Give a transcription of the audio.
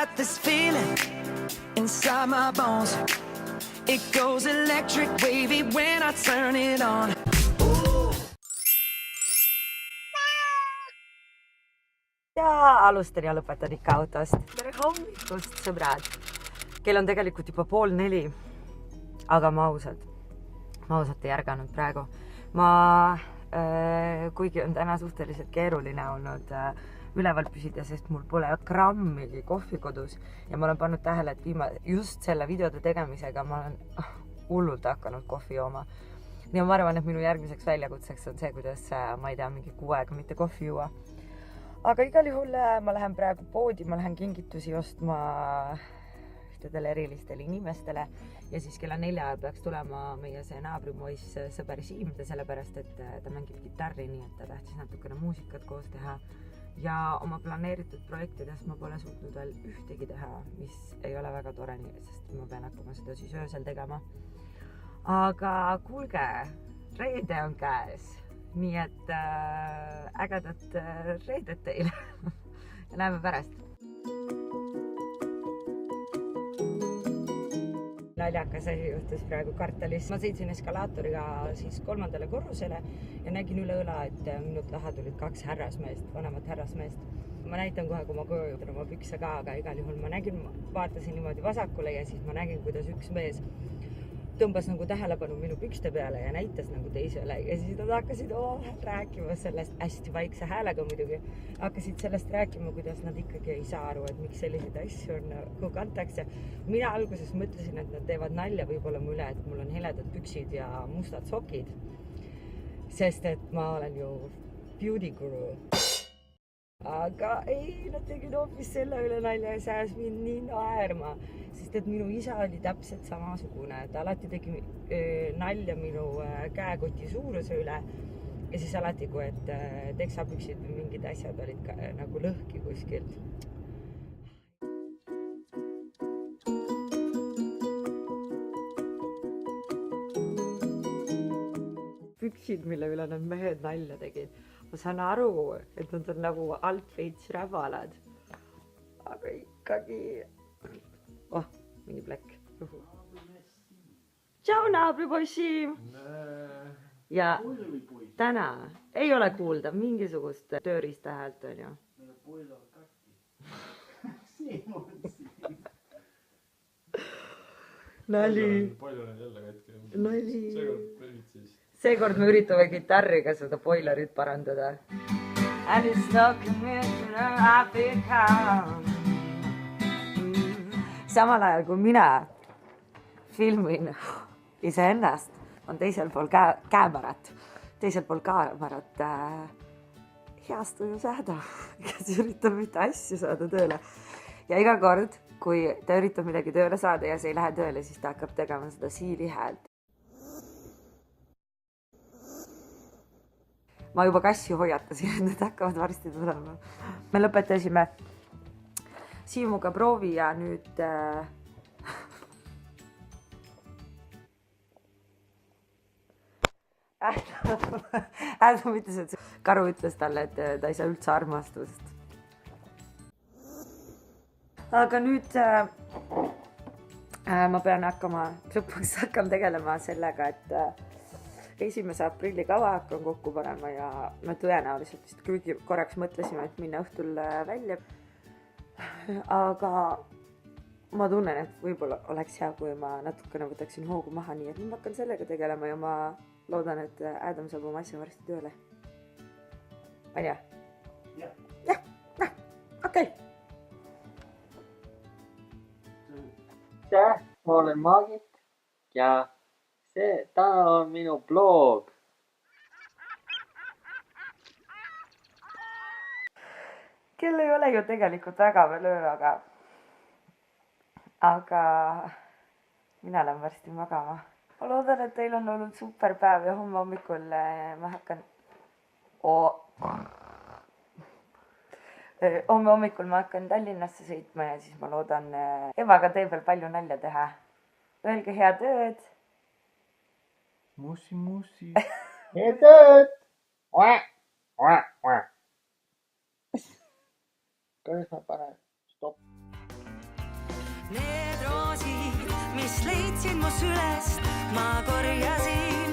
got this feeling inside my bones. It goes electric wavy when I turn it on. Ja alustan ja lõpetan ikka autost. Tere hommikust, sõbrad. Kell on tegelikult juba 3:30. Aga ma ausalt ei ärganud praegu. Kuigi on täna suhteliselt keeruline olnud üleval püsida, sest mul pole grammigi kohvi kodus ja ma olen pannud tähele, et just selle videode tegemisega ma olen hullult hakanud kohvi jooma. Ja ma arvan, et minu järgmiseks väljakutseks on see, kuidas ma ei tea, mingi 6 aega mitte kohvi juua. Aga igal juhul ma lähen praegu poodi, ma lähen kingitusi ostma ühtedele erilistele inimestele ja siis kella 4 ajal peaks tulema meie see naabripoiss sõber Siim, sellepärast, et ta mängib kitarri, nii et ta tahtis natukene muusikat koos teha ja oma planeeritud projektides ma pole suutnud veel ühtegi teha, mis ei ole väga tore, sest ma pean hakkama seda siis öösel tegema. Aga kuulge, reede on käes. Nii et ägedat reedet teile ja näeme pärast. Naljakas asi juhtus praegu Kartelis. Ma sõitsin eskalaatoriga siis 3. korrusele ja nägin üle õla, et minu taha tulid 2 härrasmeest, vanemat härrasmeest. Ma näitan kohe, kui ma koju jõudan oma pükse ka, aga igal juhul ma vaatasin niimoodi vasakule ja siis ma nägin, kuidas üks mees tõmbas nagu tähelepanu minu pükste peale ja näitas nagu teisele ja siis nad hakkasid rääkima sellest hästi vaikse häälega muidugi. Hakkasid sellest rääkima, kuidas nad ikkagi ei saa aru, et miks selliseid asju on kantakse. Mina alguses mõtlesin, et nad teevad nalja võib-olla mu üle, et mul on heledad püksid ja mustad sokid. Sest et ma olen ju beauty guru. Aga ei, nad tegid hoopis selle üle nalja ja see ajas mind nii naerma, sest et minu isa oli täpselt samasugune. Ta alati tegi nalja minu käekoti suuruse üle ja siis alati, kui et teksapüksid või mingid asjad olid nagu lõhki kuskilt. Püksid, mille üle need mehed nalja tegid. Ma saan aru, et nad on nagu alt veits rävalad. Aga ikkagi... mingi plekk. Tšau, naabripoissi! Ja täna ei ole kuulda mingisugust tööriista häält, on ju? Nali. Palju on jälle katki. Nali. Seekord me üritame kitarriga seda boilerit parandada. Samal ajal, kui mina filmin iseennast, on teisel pool kaamerat heast tuju saada, kes üritab mitte asju saada tööle. Ja iga kord, kui ta üritab midagi tööle saada ja see ei lähe tööle, siis ta hakkab tegema seda siili häält. Ma juba kassi hoiatasin, et need hakkavad varsti tulema. Me lõpetasime Siimuga proovi ja nüüd Adam ütles, et Karu ütles talle, et ta ei saa üldse armastust. Aga nüüd ma pean lõpuks hakkan tegelema sellega, et 1. aprilli kava hakkan kokku panema ja me tõenäoliselt vist kuigi korraks mõtlesime, et minna õhtul välja. Aga ma tunnen, et võib-olla oleks hea, kui ma natukene võtaksin hoogu maha, nii et ma hakkan sellega tegelema ja ma loodan, et Adam saab oma asja varsti tööle. On ja? Jah, okei. Tere, ma olen Margit ja täna on minu blog. Kell ei ole ju tegelikult väga veel öö, aga mina lähen varsti magama. Ma loodan, et teil on olnud super päev ja homme hommikul ma hakkan... Homme hommikul ma hakkan Tallinnasse sõitma ja siis ma loodan Evaga tee veel palju nalja teha. Öelge head ööd. Mussi. Head ööd! Kuidas ma panen? Stop. kes leidsid mu sülest, ma korjasin